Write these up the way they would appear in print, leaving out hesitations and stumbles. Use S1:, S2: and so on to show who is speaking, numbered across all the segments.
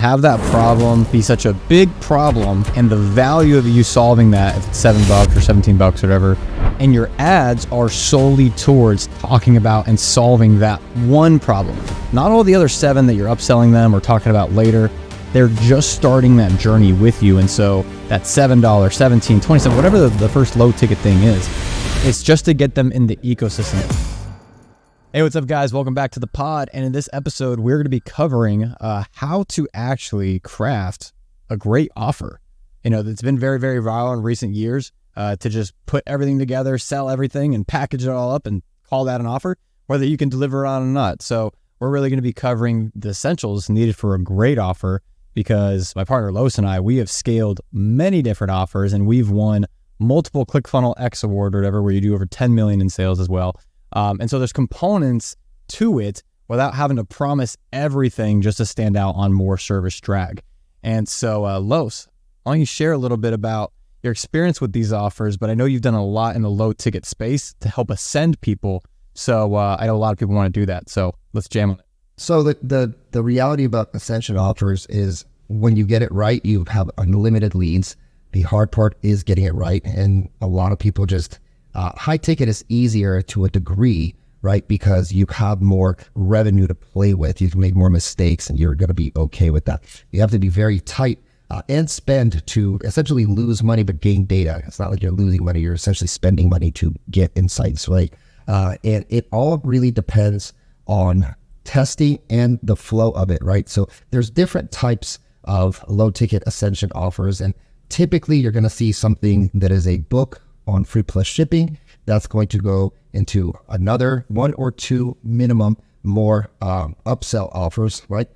S1: Have that problem be such a big problem and the value of you solving that, if it's $7 or $17, whatever, and your ads are solely towards talking about and solving that one problem. Not all the other 7 that you're upselling them or talking about later. They're just starting that journey with you. And so that $7, $17, $27, whatever the first low ticket thing is, it's just to get them in the ecosystem. Hey, what's up, guys? Welcome back to the pod. And in this episode, we're going to be covering how to actually craft a great offer. You know, it's been very, very viral in recent years to just put everything together, sell everything, and package it all up and call that an offer, whether you can deliver on it or not. So we're really going to be covering the essentials needed for a great offer, because my partner Los and I, we have scaled many different offers, and we've won multiple ClickFunnels X award or whatever, where you do over 10 million in sales as well. And so there's components to it without having to promise everything just to stand out on more service drag. And so, Los, why don't you share a little bit about your experience with these offers? But I know you've done a lot in the low ticket space to help ascend people. So I know a lot of people want to do that. So let's jam on it.
S2: So the reality about ascension offers is when you get it right, you have unlimited leads. The hard part is getting it right. And a lot of people just... high ticket is easier to a degree, right? Because you have more revenue to play with. You can make more mistakes and you're going to be okay with that. You have to be very tight and spend to essentially lose money but gain data. It's not like you're losing money. You're essentially spending money to get insights, right? And it all really depends on testing and the flow of it, right? So there's different types of low ticket ascension offers. And typically you're going to see something that is a book on free plus shipping. That's going to go into another 1 or 2 minimum more upsell offers, right?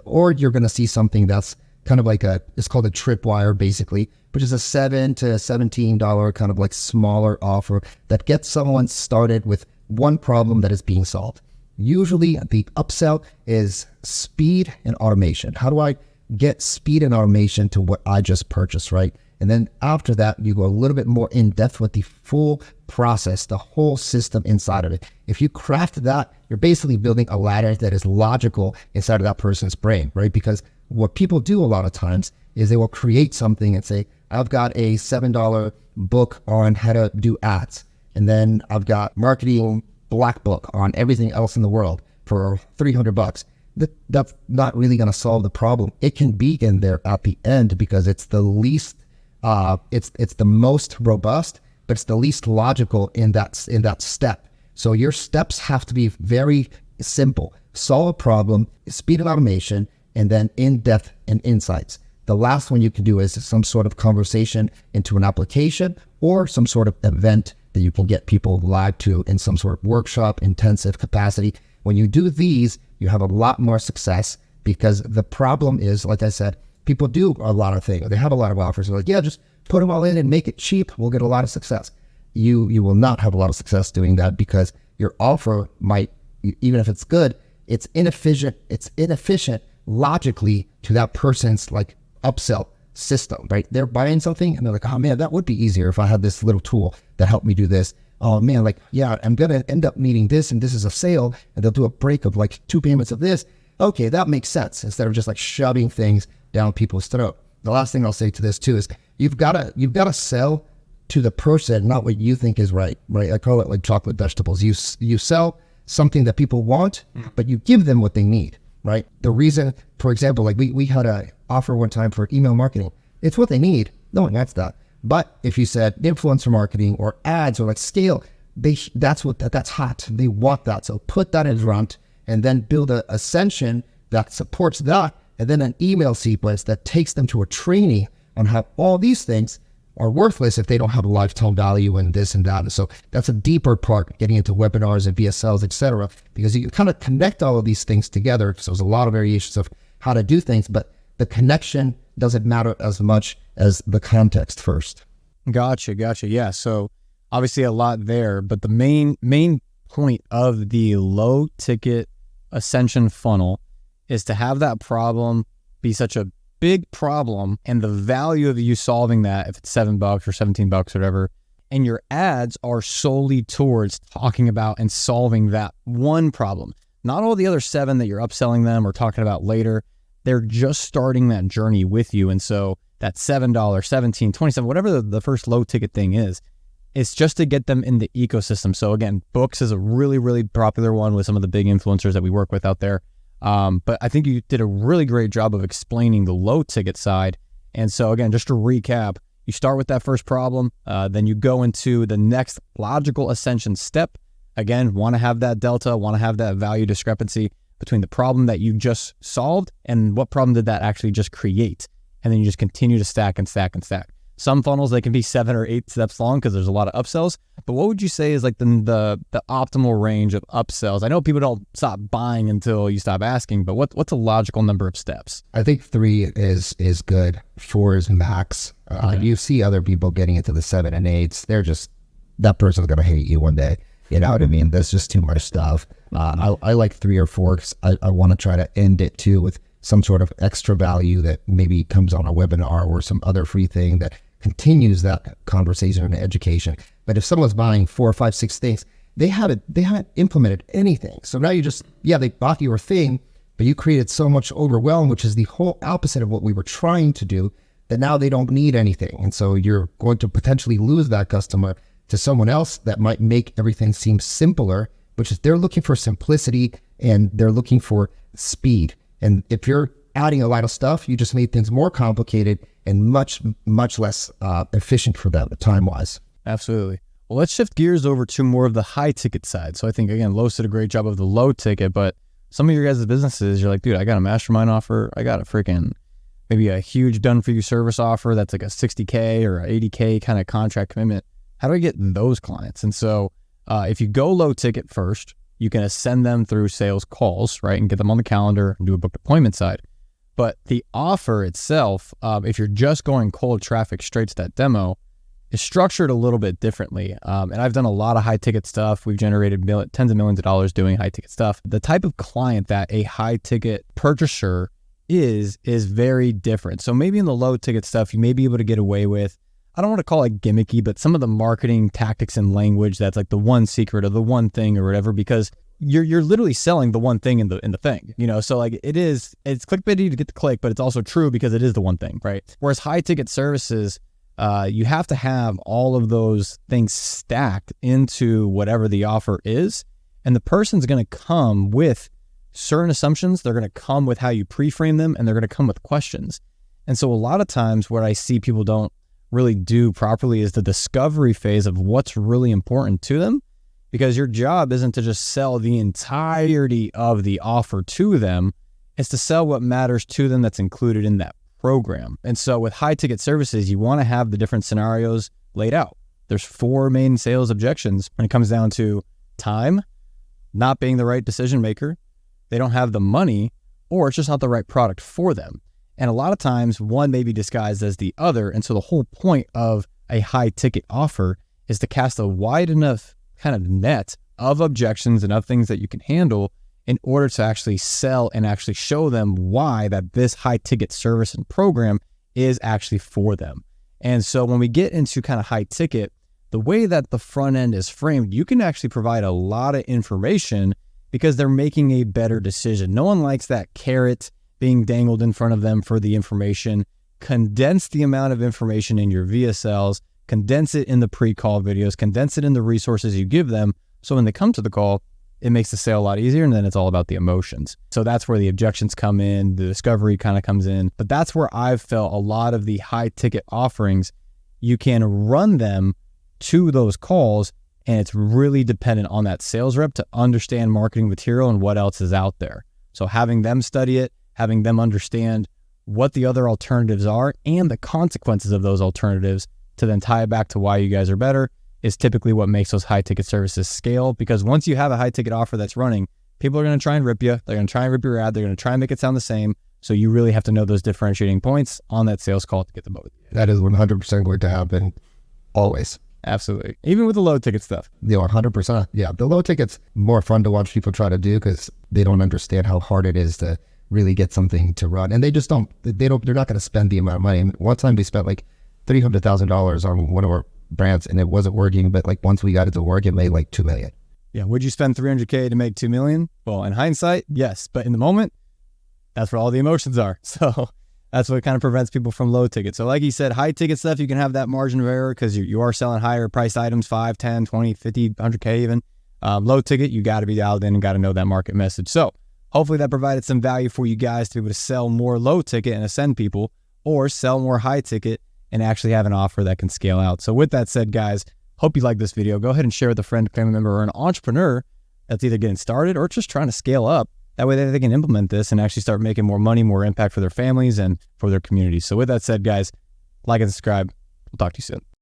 S2: Or you're going to see something that's kind of like it's called a tripwire basically, which is a $7 to $17 kind of like smaller offer that gets someone started with one problem that is being solved. Usually the upsell is speed and automation. How do I get speed and automation to what I just purchased, right? And then after that, you go a little bit more in depth with the full process, the whole system inside of it. If you craft that, you're basically building a ladder that is logical inside of that person's brain, right? Because what people do a lot of times is they will create something and say, I've got a $7 book on how to do ads. And then I've got marketing black book on everything else in the world for $300. That's not really going to solve the problem. It can be in there at the end because it's the least it's the most robust, but it's the least logical in that step. So your steps have to be very simple. Solve a problem, speed and automation, and then in-depth and insights. The last one you can do is some sort of conversation into an application or some sort of event that you can get people live to in some sort of workshop, intensive capacity. When you do these, you have a lot more success, because the problem is, like I said, people do a lot of things. They have a lot of offers. They're like, yeah, just put them all in and make it cheap. We'll get a lot of success. You will not have a lot of success doing that, because your offer might, even if it's good, it's inefficient. It's inefficient logically to that person's like upsell system, right? They're buying something and they're like, oh man, that would be easier if I had this little tool that helped me do this. Oh man, like, yeah, I'm going to end up needing this, and this is a sale, and they'll do a break of like 2 payments of this. Okay, that makes sense, instead of just like shoving things down people's throat. The last thing I'll say to this too is you've got to sell to the person, not what you think is right? I call it like chocolate vegetables. You sell something that people want, but you give them what they need, right? The reason, for example, like we had a offer one time for email marketing. It's what they need. No one wants that. But if you said influencer marketing or ads or like scale, that's hot. They want that. So put that in front and then build a ascension that supports that, and then an email sequence that takes them to a training on how all these things are worthless if they don't have a lifetime value and this and that. And so that's a deeper part, getting into webinars and VSLs, etc., because you kind of connect all of these things together. So there's a lot of variations of how to do things, but the connection doesn't matter as much as the context first.
S1: Gotcha. Yeah. So obviously a lot there, but the main point of the low ticket ascension funnel is to have that problem be such a big problem and the value of you solving that, if it's $7 or $17, whatever, and your ads are solely towards talking about and solving that one problem. Not all the other 7 that you're upselling them or talking about later. they're just starting that journey with you. And so that $7, $17, $27, whatever the first low ticket thing is, it's just to get them in the ecosystem. So again, books is a really, really popular one with some of the big influencers that we work with out there. But I think you did a really great job of explaining the low ticket side. And so again, just to recap, you start with that first problem, then you go into the next logical ascension step. Again, want to have that delta, want to have that value discrepancy between the problem that you just solved and what problem did that actually just create. And then you just continue to stack and stack and stack. Some funnels, they can be 7 or 8 steps long because there's a lot of upsells. But what would you say is like the optimal range of upsells? I know people don't stop buying until you stop asking, but what's a logical number of steps?
S2: I think 3 is good. 4 is max.
S1: Okay.
S2: You see other people getting into the 7 and 8s. They're just, that person's going to hate you one day. You know what I mean? There's just too much stuff. I like 3 or 4 because I want to try to end it too with some sort of extra value that maybe comes on a webinar or some other free thing that continues that conversation and education. But if someone's buying 4 or 5, 6 things, they haven't implemented anything. So now you just, they bought your thing, but you created so much overwhelm, which is the whole opposite of what we were trying to do, that now they don't need anything. And so you're going to potentially lose that customer to someone else that might make everything seem simpler, which is they're looking for simplicity and they're looking for speed. And if you're adding a lot of stuff, you just made things more complicated and much, much less efficient for them time-wise.
S1: Absolutely. Well, let's shift gears over to more of the high ticket side. So I think, again, Los did a great job of the low ticket, but some of your guys' businesses, you're like, dude, I got a mastermind offer. I got a freaking, maybe a huge done for you service offer that's like a 60K or a 80K kind of contract commitment. How do I get those clients? And so if you go low ticket first, you can ascend them through sales calls, right? And get them on the calendar and do a booked appointment side. But the offer itself, if you're just going cold traffic straight to that demo, is structured a little bit differently. And I've done a lot of high ticket stuff. We've generated tens of millions of dollars doing high ticket stuff. The type of client that a high ticket purchaser is very different. So maybe in the low ticket stuff, you may be able to get away with, I don't want to call it gimmicky, but some of the marketing tactics and language that's like the one secret or the one thing or whatever, because you're literally selling the one thing in the thing, you know? So like it's clickbaity to get the click, but it's also true because it is the one thing, right? Whereas high ticket services, you have to have all of those things stacked into whatever the offer is. And the person's going to come with certain assumptions. They're going to come with how you pre-frame them, and they're going to come with questions. And so a lot of times what I see people don't really do properly is the discovery phase of what's really important to them, because your job isn't to just sell the entirety of the offer to them. It's to sell what matters to them that's included in that program. And so with high ticket services, you want to have the different scenarios laid out. There's 4 main sales objections when it comes down to time, not being the right decision maker, they don't have the money, or it's just not the right product for them. And a lot of times one may be disguised as the other. And so the whole point of a high ticket offer is to cast a wide enough kind of net of objections and of things that you can handle in order to actually sell and actually show them why that this high ticket service and program is actually for them. And so when we get into kind of high ticket, the way that the front end is framed, you can actually provide a lot of information because they're making a better decision. No one likes that carrot being dangled in front of them for the information. Condense the amount of information in your VSLs, condense it in the pre-call videos, condense it in the resources you give them. So when they come to the call, it makes the sale a lot easier, and then it's all about the emotions. So that's where the objections come in, the discovery kind of comes in. But that's where I've felt a lot of the high ticket offerings, you can run them to those calls, and it's really dependent on that sales rep to understand marketing material and what else is out there. So having them study it, having them understand what the other alternatives are and the consequences of those alternatives to then tie it back to why you guys are better is typically what makes those high ticket services scale. Because once you have a high ticket offer that's running, people are going to try and rip you. They're going to try and rip your ad. They're going to try and make it sound the same. So you really have to know those differentiating points on that sales call to get them over.
S2: That is 100% going to happen always.
S1: Absolutely. Even with the low ticket stuff.
S2: Yeah, 100%. Yeah. The low ticket's more fun to watch people try to do because they don't understand how hard it is to really get something to run. And they just they're not going to spend the amount of money. One time they spent like $300,000 on one of our brands and it wasn't working. But like once we got it to work, it made like $2 million.
S1: Yeah. Would you spend $300K to make $2 million? Well, in hindsight, yes. But in the moment, that's where all the emotions are. So that's what kind of prevents people from low ticket. So like he said, high ticket stuff, you can have that margin of error because you are selling higher priced items, 5, 10, 20, 50, 100K even. Low ticket, you got to be dialed in and got to know that market message. So hopefully that provided some value for you guys to be able to sell more low ticket and ascend people, or sell more high ticket and actually have an offer that can scale out. So with that said, guys, hope you like this video. Go ahead and share with a friend, family member, or an entrepreneur that's either getting started or just trying to scale up. That way they can implement this and actually start making more money, more impact for their families and for their communities. So with that said, guys, like and subscribe. We'll talk to you soon.